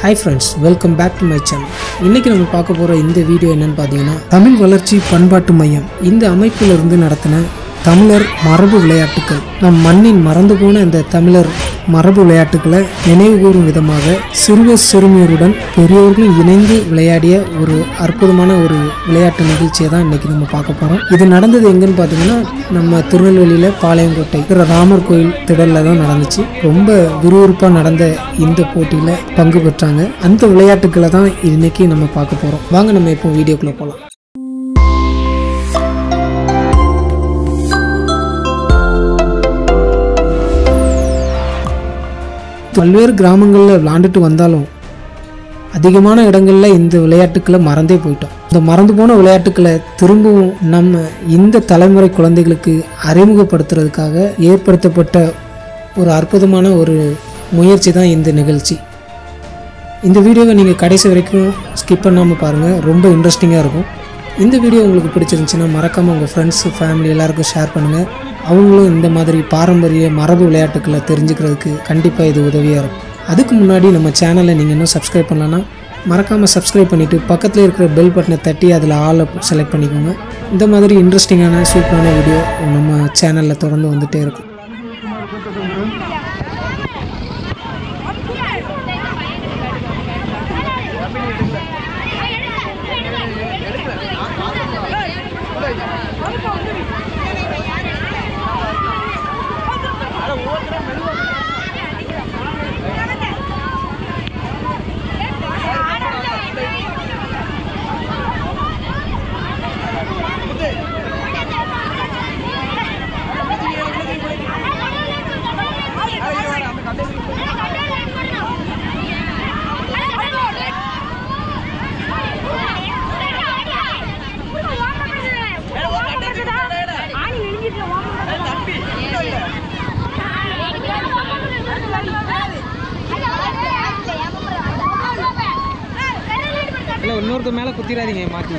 Hi friends, welcome back to my channel. இன்னைக்கு நம்ம பார்க்க போற இந்த வீடியோ என்னன்னு பாத்தீங்கன்னா தமிழ் வளர்ச்சி பண்பாட்டு மையம் இந்த அமைப்பில இருந்து நடத்தின தமிழர் மரபு விளையாட்டுகள் நம் மண்ணின் மறந்து போன இந்த தமிழர் மரபு விளையாட்டுகளை நினைவுகூரும் விதமாக சிறுவர் சிறுமியருடன் பெரியோர்களும் இணைந்து விளையாடிய ஒரு அற்புதமான ஒரு விளையாட்டு நிகழ்ச்சியை தான் இன்னைக்கு நம்ம பார்க்க போறோம். இது நடந்தது எங்கன்னு பாத்தீங்கன்னா நம்ம திருநெல்வேலியில பாளையங்கோட்டை ராமர் கோயில் திடல்ல தான் நடந்துச்சு. ரொம்ப விறுவிறுப்பா நடந்த இந்த போட்டியில பங்கு பெற்றாங்க. அந்த விளையாட்டுகளை தான் இன்னைக்கு நம்ம பார்க்க போறோம். வாங்க நம்ம இப்போ வீடியோக்குள்ள போலாம். பல்வேறு கிராமங்களில் விளையாண்டுட்டு வந்தாலும் அதிகமான இடங்களில் இந்த விளையாட்டுக்களை மறந்தே போயிட்டோம். இந்த மறந்து போன விளையாட்டுக்களை திரும்பவும் நம்ம இந்த தலைமுறை குழந்தைகளுக்கு அறிமுகப்படுத்துறதுக்காக ஏற்படுத்தப்பட்ட ஒரு அற்புதமான ஒரு முயற்சி தான் இந்த நிகழ்ச்சி. இந்த வீடியோவை நீங்கள் கடைசி வரைக்கும் ஸ்கிப் பண்ணாமல் பாருங்கள், ரொம்ப இன்ட்ரெஸ்டிங்காக இருக்கும். இந்த வீடியோ உங்களுக்கு பிடிச்சிருந்துச்சுன்னா மறக்காமல் உங்கள் ஃப்ரெண்ட்ஸு ஃபேமிலி எல்லாருக்கும் ஷேர் பண்ணுங்கள். அவங்களும் இந்த மாதிரி பாரம்பரிய மரபு விளையாட்டுக்களை தெரிஞ்சுக்கிறதுக்கு கண்டிப்பாக இது உதவியாக இருக்கும். அதுக்கு முன்னாடி நம்ம சேனலை நீங்கள் இன்னும் சப்ஸ்கிரைப் பண்ணலன்னா மறக்காமல் சப்ஸ்கிரைப் பண்ணிவிட்டு பக்கத்தில் இருக்கிற பெல் பட்டனை தட்டி அதில் ஆளை செலக்ட் பண்ணிக்கோங்க. இந்த மாதிரி இன்ட்ரெஸ்டிங்கான சூப்பரான வீடியோ நம்ம சேனலில் தொடர்ந்து வந்துகிட்டே இருக்கும். இன்னொருத்த மேல குத்திராதீங்க மாத்தி.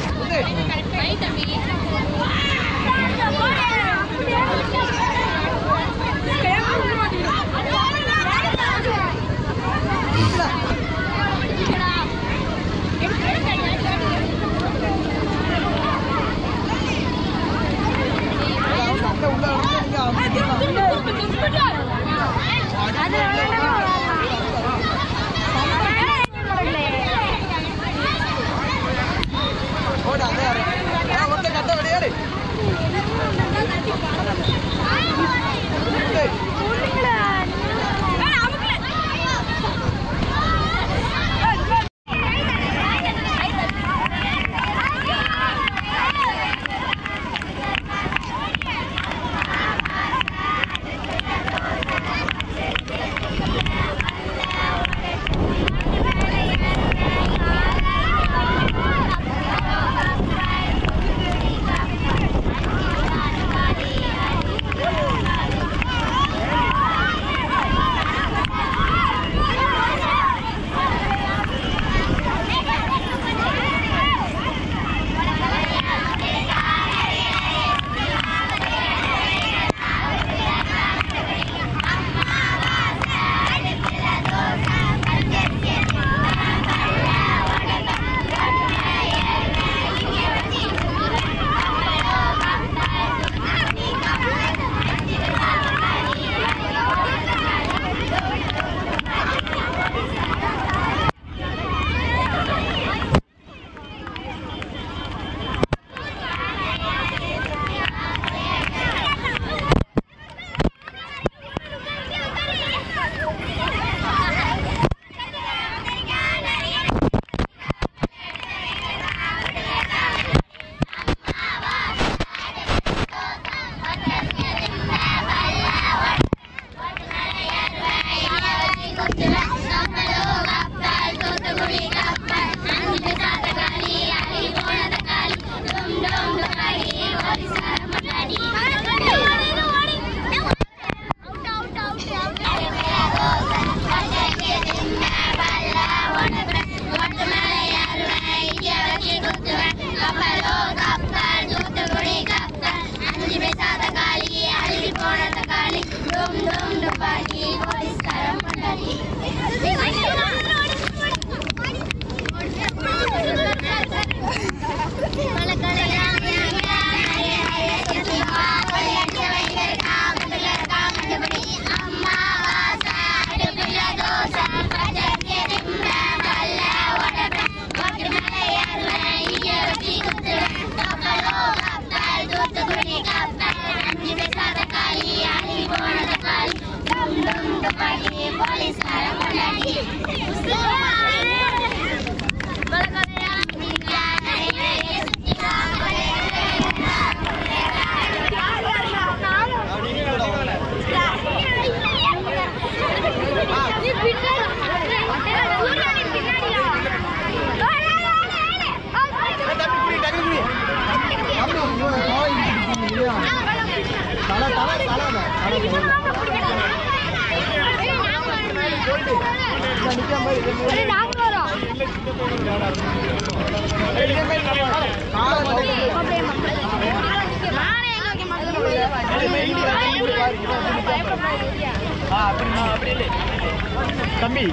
தம்பி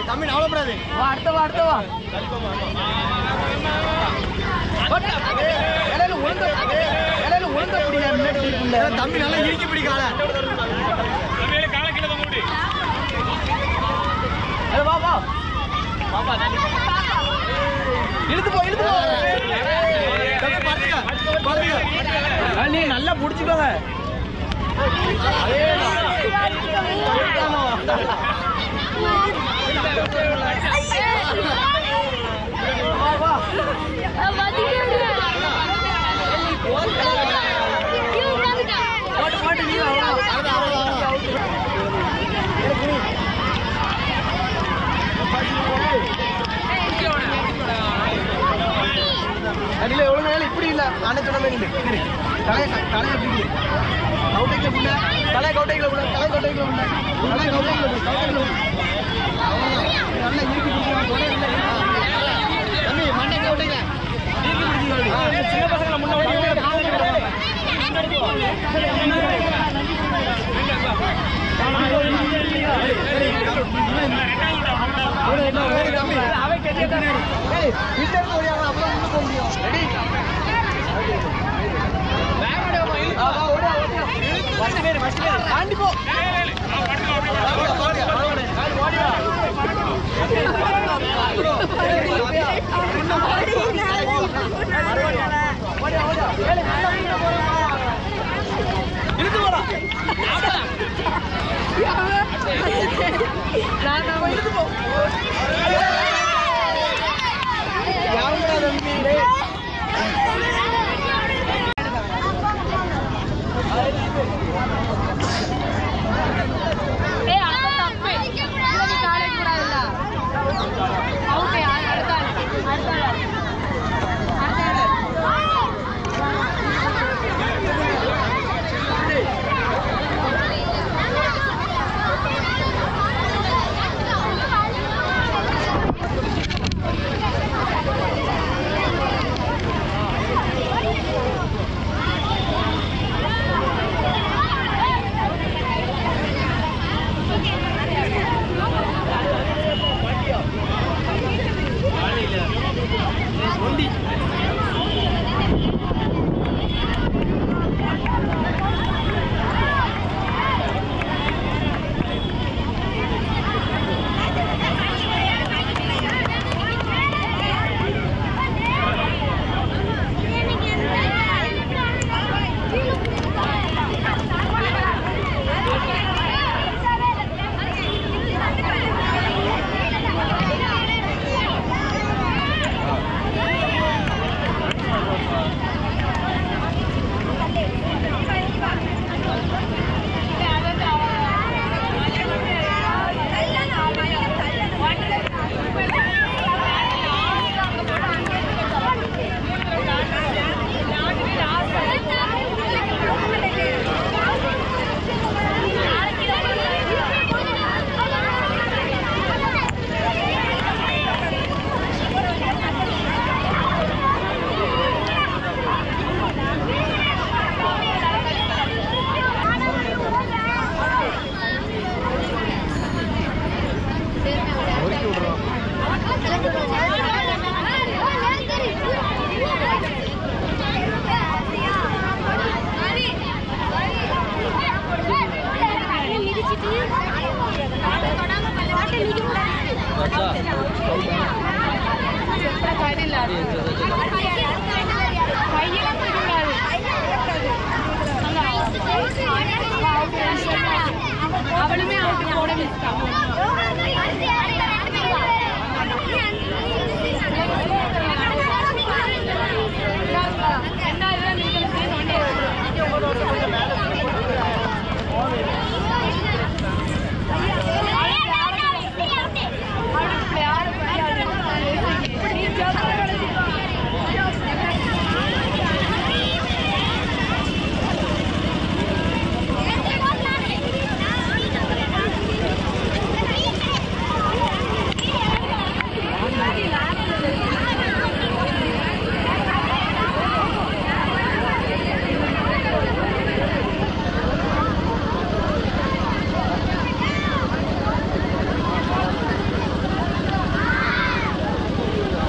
தம்பி அவ்வளோப்படாது அடுத்தவா தம்பி நல்லா இறுக்கி பிடிக்காத இழுத்து போ நீ நல்லா புடிச்சுக்கோங்க அடியில எவ்வளவு வேலை இப்படி இல்ல நானே சொன்ன மாதிரி சின்ன பசங்களை முன்னாடி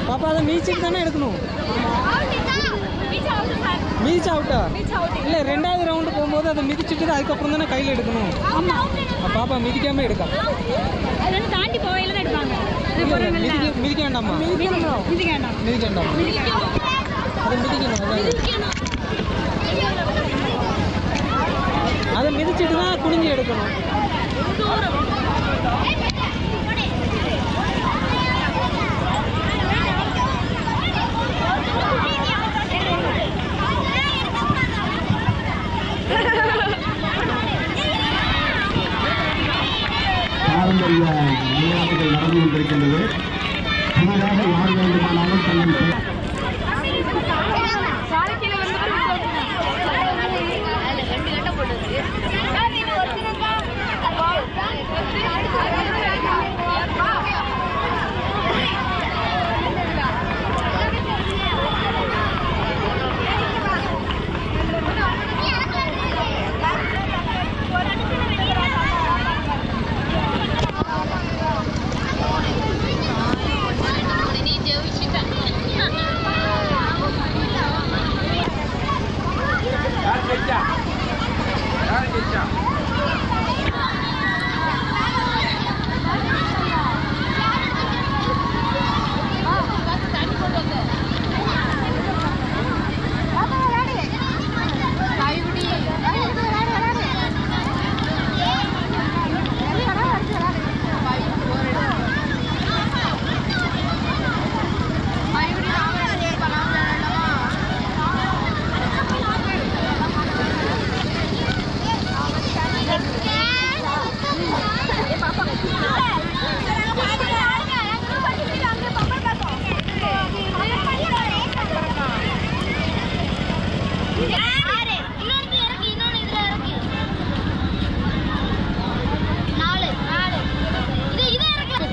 பாப்பா அதை மீச்சிட்டு தானே எடுக்கணும். மீச் அவுட்டா இல்லை, 2வது ரவுண்டு போகும்போது அதை மிதிச்சுட்டு அதுக்கப்புறம் தானே கையில் எடுக்கணும். பாப்பா மிதிக்காம எடுக்கா தாண்டி போவையில தான் எடுப்பாங்க. மிதிக்க வேண்டாமா? மிதிக்க வேண்டாமா? அதை மிதிக்கணும். அதை மிதிச்சுட்டு தான் குனிஞ்சு எடுக்கணும். பாரம்பரிய விளையாட்டுகள் நடந்து கொண்டிருக்கின்றது. புதிதாக யார் வேண்டுமானாலும் தங்கள்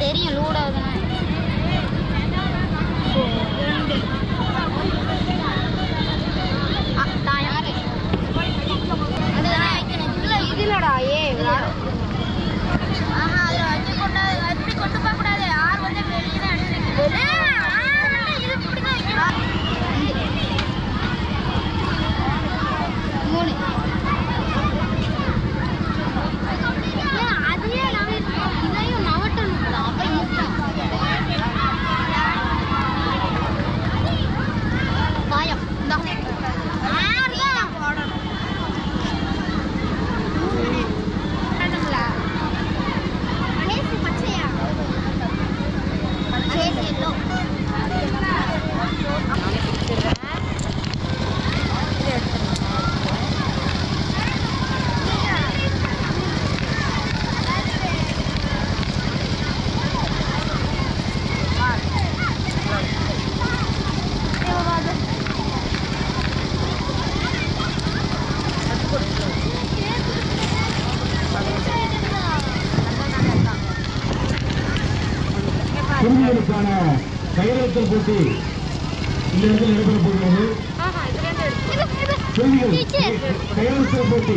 தெரியும் லூடாக இதுலடா அதில் வச்சு கொண்டு அப்படி கொண்டு போகக்கூடாது. ஆறு வந்து வெளியே தான் இது இப்படி தான் வைக்கணும். 3 அதையே இதையும் நவட்டணும். அப்புறம் காயம் குழந்தைகளுக்கான கையெழுத்தல் போட்டி இந்த இடத்தில் நடைபெற போகிறது. கையெழுத்தல் போட்டி,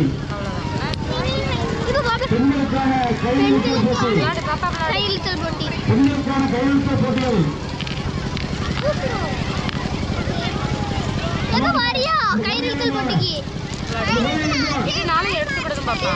பெண்களுக்கான கையெழுத்தல் போட்டி, பெண்களுக்கான கையெழுத்தல் போட்டிகள் கையெழுத்தல் போட்டிக்கு நாளை எடுத்து கொடுக்கும் பாப்பா.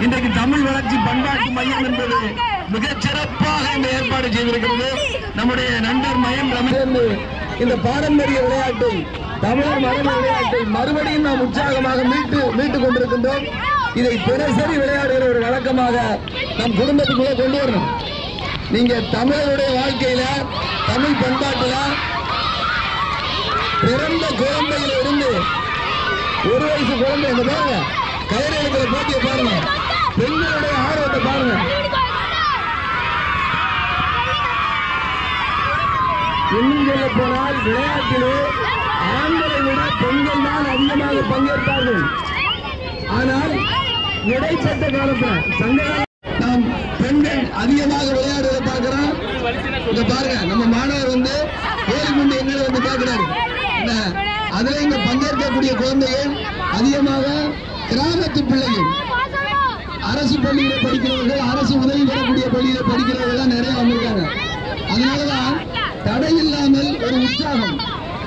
இன்றைக்கு தமிழ் வளர்ச்சி பண்பாட்டு மையம் என்பது மிகச் சிறப்பாக இந்த ஏற்பாடு செய்திருக்கிறது. நம்முடைய நண்பர் மயம் ரமேஷ் இந்த பாரம்பரிய விளையாட்டை, தமிழர் மரபு விளையாட்டை மறுபடியும் நாம் உற்சாகமாக மீட்டுக் கொண்டிருக்கின்றோம். இதை தினசரி விளையாடுகிற ஒரு வழக்கமாக நம் குடும்பத்துக்குள்ள கொண்டு வரணும். நீங்க தமிழருடைய வாழ்க்கையில, தமிழ் பண்பாட்டுல பிறந்த குழந்தையில இருந்து 1 வயசு குழந்தை எங்க பாருங்க, கயிறு எடுக்கிற போட்டியை பாருங்க, பெண்களுடைய ஆர்வத்தை பாருங்க. இன்னும் சொல்ல போனால் விளையாட்டிலே ஆண்களை விட பெண்கள் தான் அதிகமாக பங்கேற்பார்கள். ஆனால் இடைச்சட்ட காலத்தில் சங்க நாம் பெண்கள் அதிகமாக விளையாடுவதை பார்க்கிறோம். இங்க பாருங்க, நம்ம மாணவர் வந்து கோரிக்குண்டு எங்களை வந்து கேட்கிறாரு. அதுல இங்க பங்கேற்கக்கூடிய குழந்தைகள் அதிகமாக கிராமத்து பிள்ளைகள், அரசு பள்ளியில படிக்கிறவர்கள், அரசு உதவி பெறக்கூடிய பள்ளியில படிக்கிறவர்கள் நிறைய வந்திருக்காங்க. அதனாலதான் தடை இல்லாமல் ஒரு உற்சாகம்,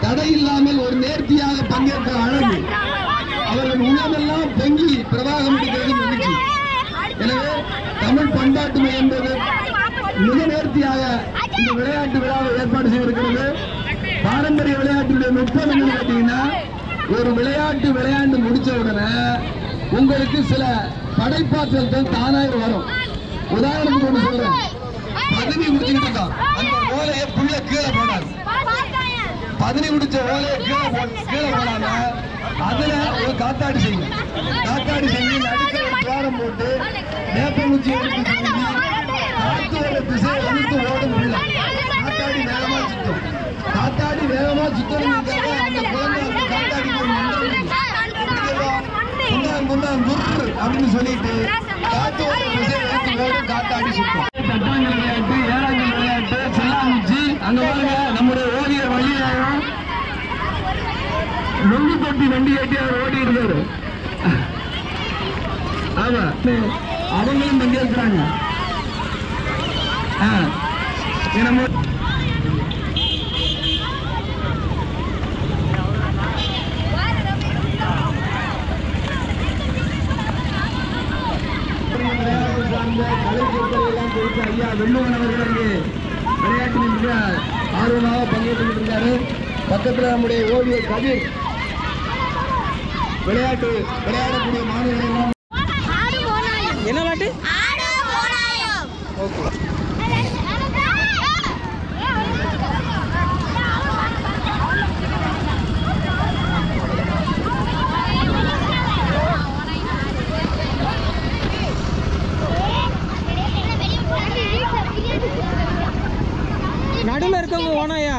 தடை இல்லாமல் ஒரு நேர்த்தியாக பங்கேற்கிற அழகு, அவர்கள் உள்ளமெல்லாம் பொங்கி பிரவாகம் எடுக்கிறது மகிழ்ச்சி. எனவே தமிழ் பண்பாட்டு மையம் என்பது மிக நேர்த்தியாக இந்த விளையாட்டு விழாவை ஏற்பாடு செய்திருக்கிறது. பாரம்பரிய விளையாட்டுடைய நுட்பம் என்னன்னு கேட்டீங்கன்னா, ஒரு விளையாட்டு விளையாண்டு முடிச்ச உடனே உங்களுக்கு சில படைப்பாற்றல் தானாக வரும். உதாரணத்துக்கு ஒன்று சொல்றேன், பதவி குடிச்சுக்கிட்டு இருக்கோம், அந்த ஓலையை புள்ள கீழே போடாது. பதவி குடிச்ச ஓலையை கீழே போடாம அதுல ஒரு காத்தாடி செய்யுங்க. காத்தாடி செஞ்சு நடுக்க ஒரு துவாரம் போட்டு வேப்பங்குச்சி எடுத்து காத்து வர திசையை வகுத்து ஓடும் புள்ள. காத்தாடி வேகமா சுத்தும். காத்தாடி வேகமா சுத்தணும். அந்த குழந்தை அந்த காத்தாடிக்கு ஒரு மந்திரம் அப்படின்னு சொல்லிட்டு காத்து வர திசையை வகுத்து ஓடும் காத்தாடி சுத்தம். தட்டாங்கல் விளையாட்டு, ஏழாங்கல் விளையாட்டு, செல்லாங்குச்சி, அங்க பாருங்க நம்முடைய ஓவியர் வழியாகும் நொண்டி தொட்டி வண்டி கட்டி அவர் ஓடி இருக்காரு. ஆமா, அவங்களும் பங்கேற்கிறாங்க. ஐயா வெள்ளுவன் அவர்கள் அங்கே விளையாட்டில் மிக ஆர்வமாக பங்கேற்றுக்கிட்டு இருக்காரு. பக்கத்தில் நம்முடைய ஓவியர் கதிர் விளையாடக்கூடிய மாணவர்கள் எல்லாம் என்ன விளையாட்டு? ஓகே. நடுவில் இருக்கவங்க ஓனாயா?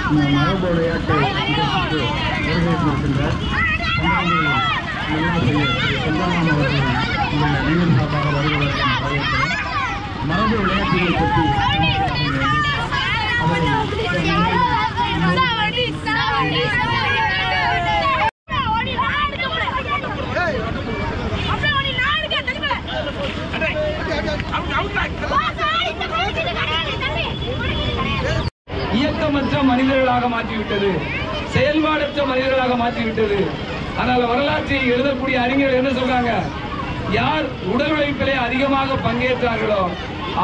இந்த மரபு விளையாட்டு நிகழ்ச்சிக்கு வருகை இருக்கின்ற செந்தானம் அவர்கள் இந்த நிகழ்வு சார்பாக வருவதற்கு வரவேற்கிறேன். மரபு விளையாட்டுகளை பற்றி இயக்கமற்ற மனிதர்களாக மாற்றிவிட்டது, செயல்பாடற்ற மனிதர்களாக மாற்றிவிட்டது. ஆனால் வரலாற்றை எழுதக்கூடிய அறிஞர்கள் என்ன சொல்றாங்க? யார் உடல் உழைப்பிலே அதிகமாக பங்கேற்றார்களோ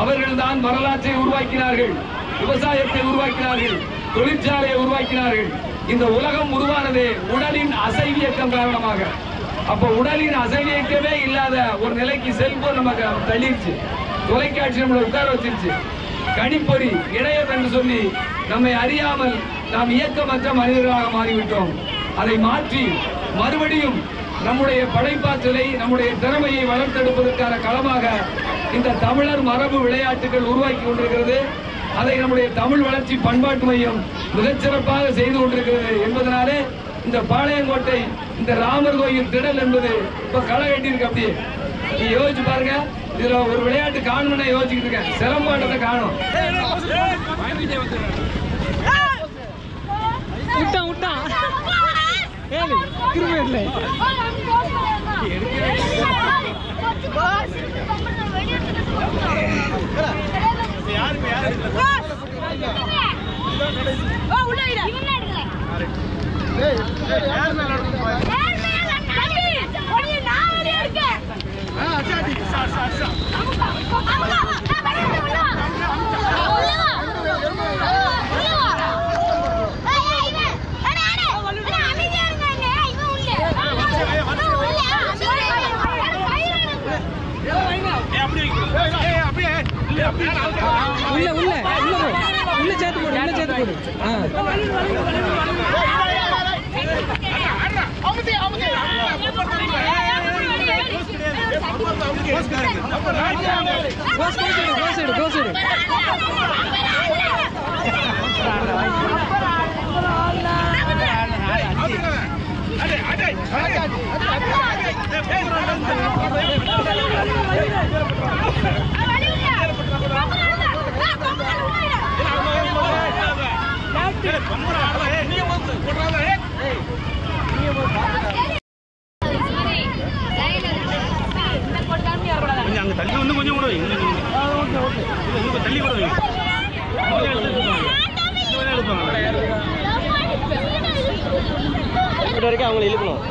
அவர்கள் தான் வரலாற்றை உருவாக்கினார்கள், விவசாயத்தை உருவாக்கினார்கள், தொழிற்சாலையை உருவாக்கினார்கள். இந்த உலகம் உருவானதே உடலின் அசைவியக்கம் காரணமாக. அப்ப உடலின் அசைவியக்கமே இல்லாத ஒரு நிலைக்கு செல்போன் நமக்கு தள்ளிடுச்சு, தொலைக்காட்சி நம்மளை உட்கார வச்சிருச்சு, கணிப்பொறி இணையம் என்று சொல்லி நம்மை அறியாமல் நாம் இயக்கமற்ற மனிதர்களாக மாறிவிட்டோம். அதை மாற்றி மறுபடியும் நம்முடைய படைப்பாற்றலை, நம்முடைய திறமையை வளர்த்தெடுப்பதற்கான களமாக இந்த தமிழர் மரபு விளையாட்டுகள் உருவாக்கி கொண்டிருக்கிறது. அதை நம்முடைய தமிழ் வளர்ச்சி பண்பாட்டு மையம் மிகச்சிறப்பாக செய்து கொண்டிருக்கிறது என்பதனாலே இந்த பாளையங்கோட்டை, இந்த ராமர் கோயில் திடல் என்பது இப்ப களை கட்டியிருக்கு. அப்படியே நீ யோசிச்சு பாருங்க. இதுல ஒரு விளையாட்டு காணும்னு யோசிச்சுட்டு இருக்கேன், சிலம்பாட்டத்தை காணும். அவங்களை இழுக்கணும்.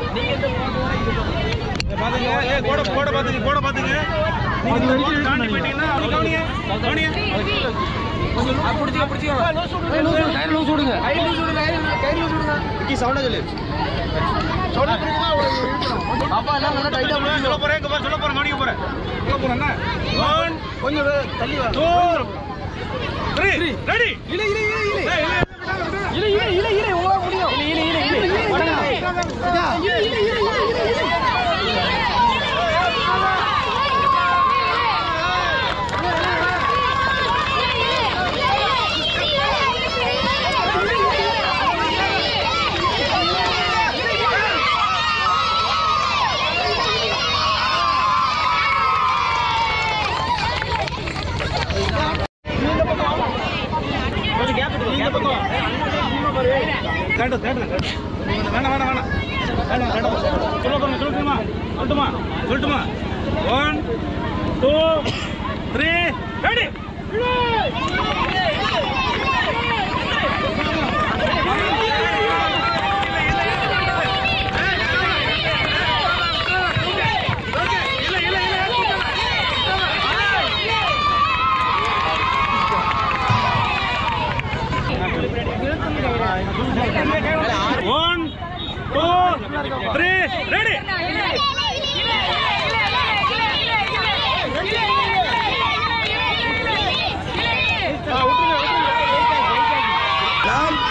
சொல்லட்டுமா? 1 2 3 ரெடி.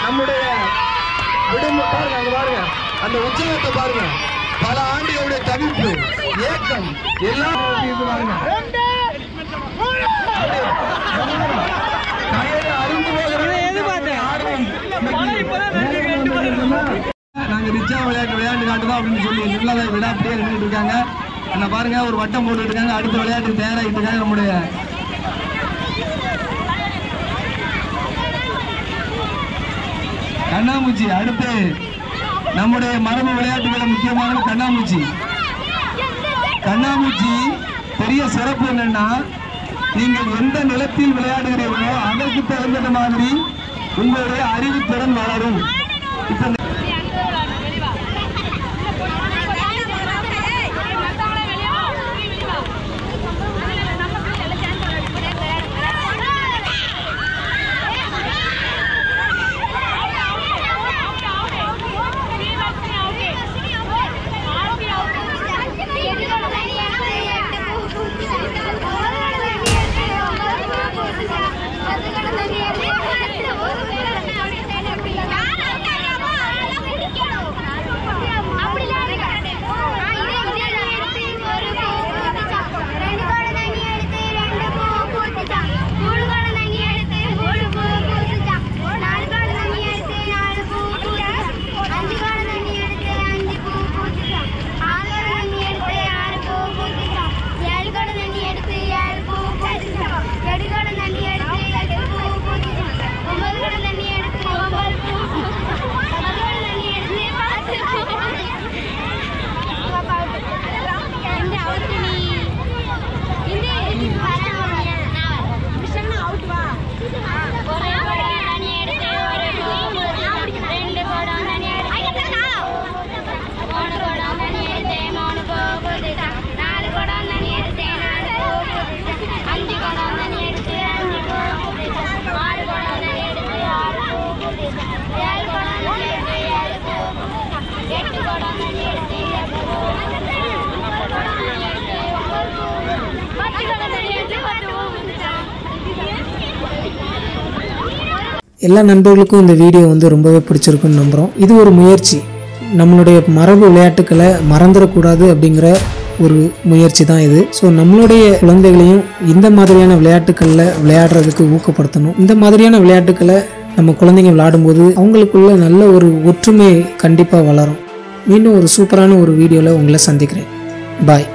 நம்முடைய விடுமுறை பாருங்க, அந்த உற்சவத்தை பாருங்க, பல ஆண்டுகளுடைய தவிர்ப்பு ஏக்கம் எல்லாம் பாருங்க. அருந்து போகிறது ரிச்சா விளையாட்டு காட்டுதா அப்படின்னு சொல்லி நிர்மலா விட அப்படியே நின்றுட்டு இருக்காங்க. என்ன பாருங்க, ஒரு வட்டம் போட்டுட்டு இருக்காங்க. அடுத்த விளையாட்டுக்கு தயாராகிட்டு இருக்காங்க நம்முடைய கண்ணாமூச்சி. அடுத்து நம்முடைய மரபு விளையாட்டுகளை முக்கியமான கண்ணாமூச்சி. கண்ணாமூச்சி பெரிய சிறப்பு என்னன்னா, நீங்கள் எந்த நிலத்தில் விளையாடுகிறீர்களோ அதற்கு தகுந்த மாதிரி உங்களுடைய அறிவுத்திறன் வளரும். இப்ப எல்லா நண்பர்களுக்கும் இந்த வீடியோ ரொம்பவே பிடிச்சிருக்குன்னு நம்புகிறோம். இது ஒரு முயற்சி, நம்மளுடைய மரபு விளையாட்டுக்களை மறந்துடக்கூடாது அப்படிங்கிற ஒரு முயற்சி தான் இது. ஸோ நம்மளுடைய குழந்தைகளையும் இந்த மாதிரியான விளையாட்டுக்களில் விளையாடுறதுக்கு ஊக்கப்படுத்தணும். இந்த மாதிரியான விளையாட்டுக்களை நம்ம குழந்தைங்க விளையாடும்போது அவங்களுக்குள்ள நல்ல ஒரு ஒற்றுமை கண்டிப்பாக வளரும். மீண்டும் ஒரு சூப்பரான ஒரு வீடியோவில் உங்களை சந்திக்கிறேன். பாய்.